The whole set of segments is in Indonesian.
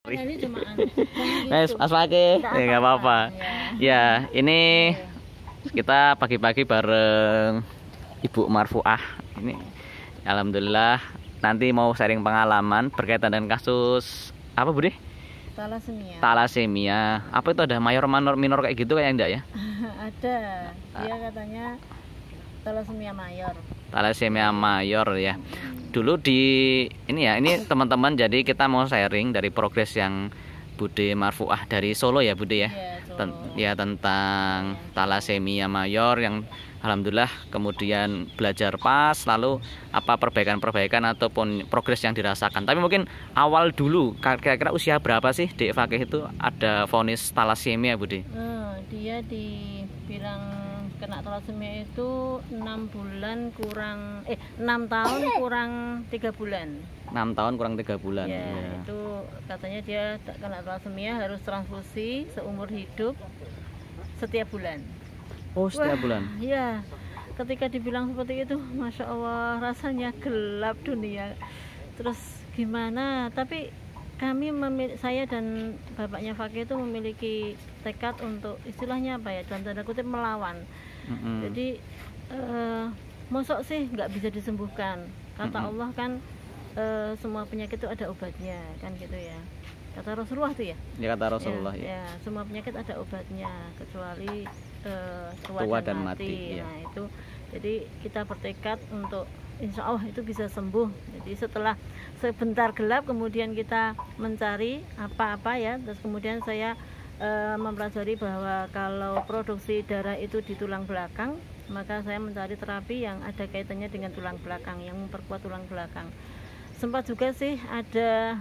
Ini cuma Mas Fakih, ya nggak apa-apa. Ya, ini kita pagi-pagi bareng Ibu Marfuah. Ini, alhamdulillah, nanti mau sharing pengalaman berkaitan dengan kasus apa, Budi? Talasemia. Talasemia. Apa itu, ada mayor, minor kayak gitu kayak enggak ya? Ada. Dia katanya talasemia mayor. Talasemia mayor ya. Dulu di ini ya, ini teman-teman, jadi kita mau sharing dari progres yang Bude Marfuah dari Solo ya, Bude ya. Ya, tentang talasemia mayor yang alhamdulillah kemudian belajar pas, lalu apa perbaikan-perbaikan ataupun progres yang dirasakan. Tapi mungkin awal dulu, kira-kira usia berapa sih Dek Fakih itu ada vonis talasemia, Bude? Dia dibilang kena talasemia itu 6 tahun kurang 3 bulan. 6 tahun kurang 3 bulan. Ya, itu katanya dia kena talasemia harus transfusi seumur hidup setiap bulan. Oh, setiap bulan. Ya, ketika dibilang seperti itu, Masya Allah, rasanya gelap dunia. Terus gimana? Tapi kami saya dan bapaknya Fakih itu memiliki tekad untuk istilahnya apa ya, dalam tanda kutip melawan. Jadi mosok sih nggak bisa disembuhkan. Kata Allah kan semua penyakit itu ada obatnya, kan gitu ya. Kata Rasulullah tuh ya. Ya, kata Rasulullah ya. Semua penyakit ada obatnya kecuali tua dan mati. Nah itu, jadi kita bertekad untuk insya Allah itu bisa sembuh. Jadi setelah sebentar gelap, kemudian kita mencari apa-apa ya, terus kemudian saya mempelajari bahwa kalau produksi darah itu di tulang belakang, maka saya mencari terapi yang ada kaitannya dengan tulang belakang, yang memperkuat tulang belakang. Sempat juga sih ada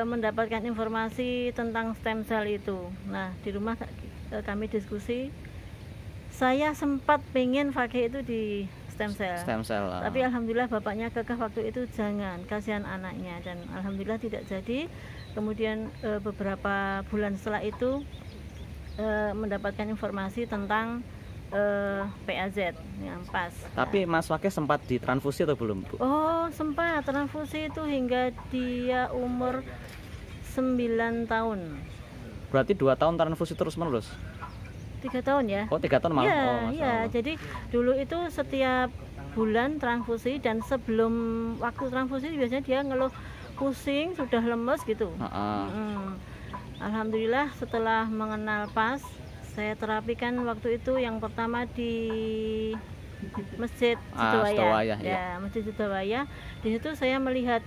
mendapatkan informasi tentang stem cell itu. Nah, di rumah kami diskusi, saya sempat pengen Fakih itu di stem cell. Tapi alhamdulillah bapaknya kekeh waktu itu jangan, kasihan anaknya, dan alhamdulillah tidak jadi. Kemudian beberapa bulan setelah itu mendapatkan informasi tentang PAZ yang pas. Tapi Mas Fakih sempat ditransfusi atau belum, Bu? Oh, sempat transfusi itu hingga dia umur 9 tahun. Berarti 2 tahun transfusi terus menerus? 3 tahun ya. Oh, 3 tahun malah. Iya. Jadi dulu itu setiap bulan transfusi, dan sebelum waktu transfusi biasanya dia ngeluh pusing, sudah lemes gitu. Alhamdulillah setelah mengenal pas, saya terapikan waktu itu yang pertama di Masjid Sidowaya. Masjid Sidowaya. Di situ saya melihat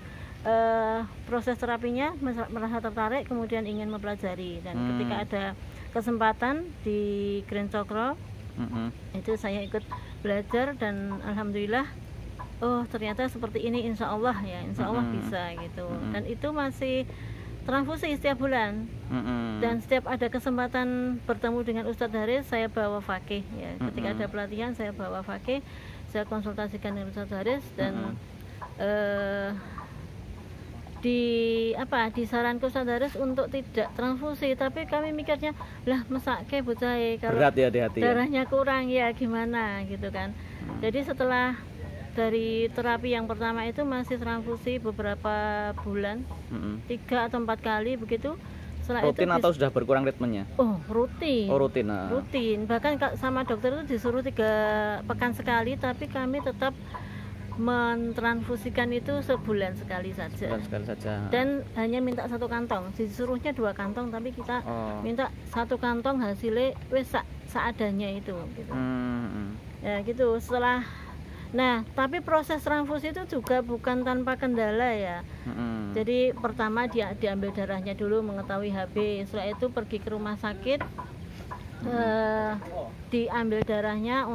proses terapinya, merasa tertarik, kemudian ingin mempelajari, dan ketika ada kesempatan di Grand Cokro, itu saya ikut belajar, dan alhamdulillah, oh ternyata seperti ini, insya Allah ya, insya Allah bisa gitu. Dan itu masih transfusi setiap bulan, dan setiap ada kesempatan bertemu dengan Ustadz Haris, saya bawa Fakih ya. Ketika ada pelatihan, saya bawa Fakih, saya konsultasikan dengan Ustadz Haris, dan disarankan Ustadz Haris untuk tidak transfusi. Tapi kami mikirnya, lah mesake bocah kalau berat ya di hati, darahnya kurang ya gimana gitu kan. Jadi setelah dari terapi yang pertama itu masih transfusi beberapa bulan, 3 atau 4 kali begitu. Setelah rutin itu atau sudah berkurang ritmenya? Oh, rutin. Oh, rutin. Rutin. Bahkan sama dokter itu disuruh 3 pekan sekali, tapi kami tetap mentransfusikan itu sebulan sekali saja. Dan hanya minta 1 kantong. Disuruhnya 2 kantong, tapi kita minta 1 kantong, hasilnya wes seadanya itu gitu. Ya gitu. Nah, tapi proses transfusi itu juga bukan tanpa kendala ya. Jadi pertama dia diambil darahnya dulu, mengetahui HB. Setelah itu pergi ke rumah sakit, diambil darahnya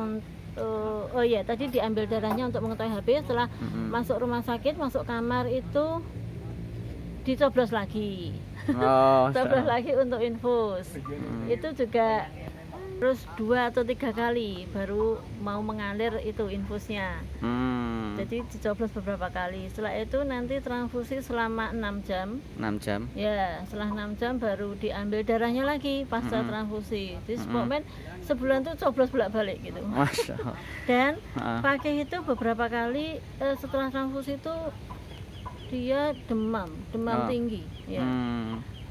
tadi diambil darahnya untuk mengetahui HB. Setelah masuk rumah sakit, masuk kamar itu dicoblos lagi. Coblos lagi untuk infus. Itu juga terus 2 atau 3 kali baru mau mengalir itu infusnya. Jadi dicoblos beberapa kali. Setelah itu nanti transfusi selama 6 jam. 6 jam? Ya, setelah 6 jam baru diambil darahnya lagi pasca transfusi. Jadi pokoknya sebulan tuh coblos bolak-balik gitu. Masya Allah. Dan Fakih itu beberapa kali setelah transfusi itu dia demam tinggi ya.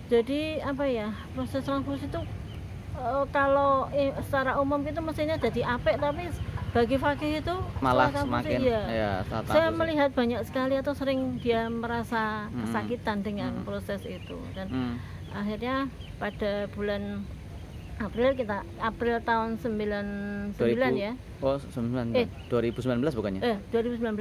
Jadi apa ya, proses transfusi itu kalau secara umum itu mesinnya jadi apik, tapi bagi Fakih itu malah semakin ya, saya melihat banyak sekali atau sering dia merasa kesakitan dengan proses itu. Dan akhirnya pada bulan April tahun 99 ya. Oh, 2019 bukannya? 2019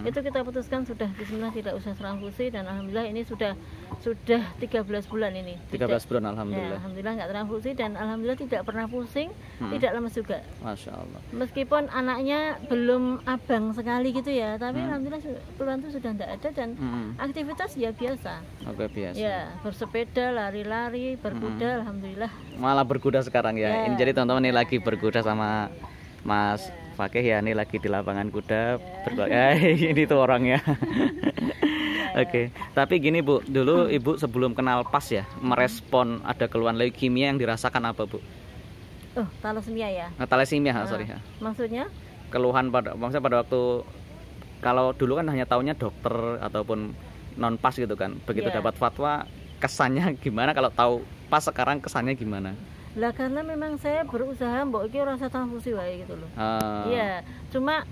itu kita putuskan sudah bismillah tidak usah transfusi, dan alhamdulillah ini sudah 13 bulan ini. 13 bulan alhamdulillah. Ya, alhamdulillah nggak transfusi, dan alhamdulillah tidak pernah pusing, tidak lemas juga. Masya Allah. Meskipun anaknya belum abang sekali gitu ya, tapi alhamdulillah keluhan itu sudah tidak ada, dan aktivitas ya biasa. Oke, biasa. Ya, bersepeda, lari-lari, berkuda, alhamdulillah. Malah berkuda sekarang ya. Ini jadi teman-teman ini lagi berkuda sama Mas Fakih ya, ini lagi di lapangan kuda berkuda. Ini tuh orangnya. Oke, tapi gini Bu, dulu Ibu sebelum kenal PAS ya, merespon ada keluhan leukemia yang dirasakan apa Bu? Thalassemia ya. Thalassemia, sorry. Maksudnya? Keluhan maksudnya pada waktu, kalau dulu kan hanya taunya dokter ataupun non PAS gitu kan. Begitu dapat fatwa, kesannya gimana? Kalau tahu PAS sekarang kesannya gimana? Lah karena memang saya berusaha mbok iki rasa transfusi wae gitu loh. Iya, cuma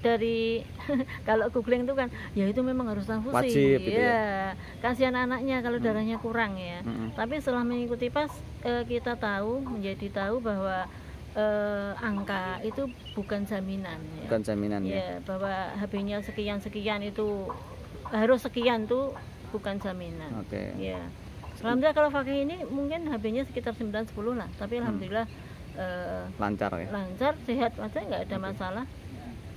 dari kalau googling itu kan ya itu memang harus transfusi. Wajib gitu ya. Kasihan anaknya kalau darahnya kurang ya. Tapi setelah mengikuti PAS kita menjadi tahu bahwa angka itu bukan jaminan ya. Bukan jaminan ya. Bahwa HB-nya sekian itu harus sekian tuh bukan jaminan. Oke. Ya. Alhamdulillah kalau Fakih ini mungkin HB-nya sekitar 9-10 lah, tapi alhamdulillah lancar ya. Lancar, sehat aja, nggak ada masalah.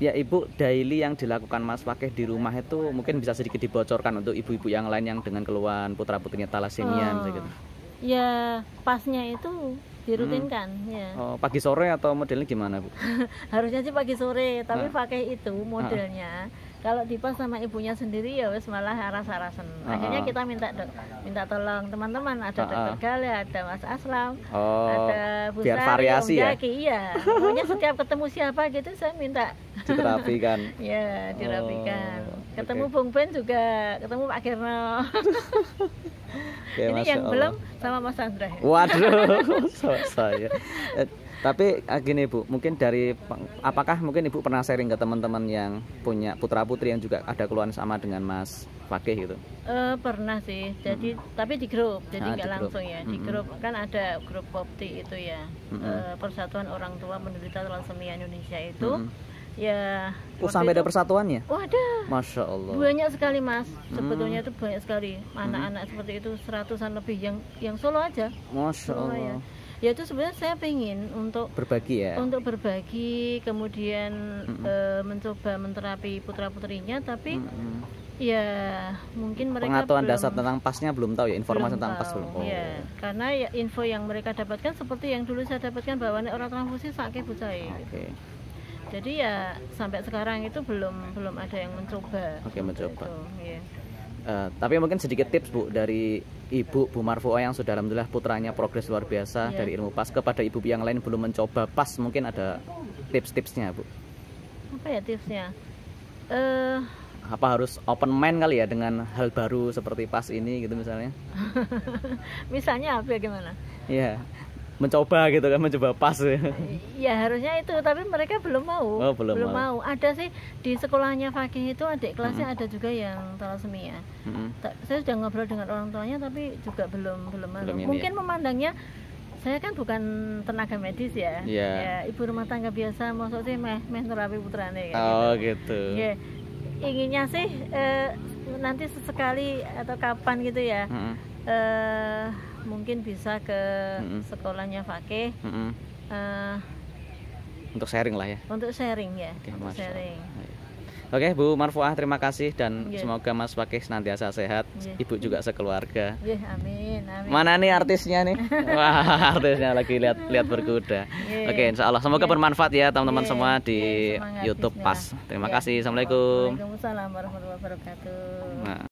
Ya Ibu, daily yang dilakukan Mas Fakih di rumah itu mungkin bisa sedikit dibocorkan untuk ibu-ibu yang lain yang dengan keluhan putra-putrinya thalassemia gitu. Ya pasnya itu dirutinkan ya. Pagi sore atau modelnya gimana Bu? Harusnya sih pagi sore, tapi Fakih itu modelnya kalau dipas sama ibunya sendiri ya wes malah aras-arasen. Akhirnya kita minta tolong teman-teman, ada Dokter Gale, ada Mas Aslam, ada Bu biar Sari, variasi ya. Iya. Pokoknya setiap ketemu siapa gitu saya minta diterapikan. Ya, dirapikan. Ketemu Bung Ben juga, ketemu Pak Girno. Ini yang belum sama Mas Andra. Waduh, saya. Tapi gini Bu, mungkin apakah mungkin Ibu pernah sharing ke teman-teman yang punya putra-putri yang juga ada keluhan sama dengan Mas Fakih gitu? Pernah sih, jadi tapi di grup, jadi nggak langsung ya. Di grup kan ada grup POPTI itu ya, Persatuan Orang Tua Penderita Thalassemia Indonesia itu. Ya. Sampai ada persatuannya? Ada. Masya Allah. Banyak sekali Mas, sebetulnya itu banyak sekali anak-anak seperti itu, 100-an lebih yang Solo aja. Masya Allah. Ya. Ya itu sebenarnya saya pengen untuk berbagi ya, untuk berbagi, kemudian mencoba menterapi putra-putrinya, tapi ya mungkin mereka pengetahuan dasar tentang PASnya belum tahu ya, informasi tentang PAS belum. Ya, karena ya info yang mereka dapatkan seperti yang dulu saya dapatkan bahwa orang transfusi sakit bucai. Jadi ya sampai sekarang itu belum ada yang mencoba. Mencoba. Ya. Tapi mungkin sedikit tips Bu dari Ibu Bu Marfuah yang sudah alhamdulillah putranya progres luar biasa dari ilmu PAS, kepada ibu yang lain belum mencoba PAS, mungkin ada tips-tipsnya Bu? Apa ya tipsnya? Apa harus open mind kali ya dengan hal baru seperti PAS ini gitu misalnya? Misalnya apa gimana? Iya, mencoba gitu kan, mencoba PAS ya harusnya itu, tapi mereka belum mau. Belum mau. Ada sih di sekolahnya Fakih itu adik kelasnya ada juga yang thalassemia. Saya sudah ngobrol dengan orang tuanya tapi juga belum mungkin memandangnya saya kan bukan tenaga medis ya. Ya ibu rumah tangga biasa, maksud sih meh terapi putrane gitu. Ya, inginnya sih nanti sesekali atau kapan gitu ya. Mungkin bisa ke sekolahnya Fakih untuk sharing lah ya. Untuk sharing ya. Sharing. Oke Bu Marfuah, terima kasih dan semoga Mas Fakih senantiasa sehat, Ibu juga sekeluarga. Amin. Mana nih artisnya nih? Wah, artisnya lagi lihat berkuda. Oke, insya Allah semoga bermanfaat ya teman-teman semua di YouTube PAS. Terima kasih. Assalamualaikum. Waalaikumsalam warahmatullahi wabarakatuh.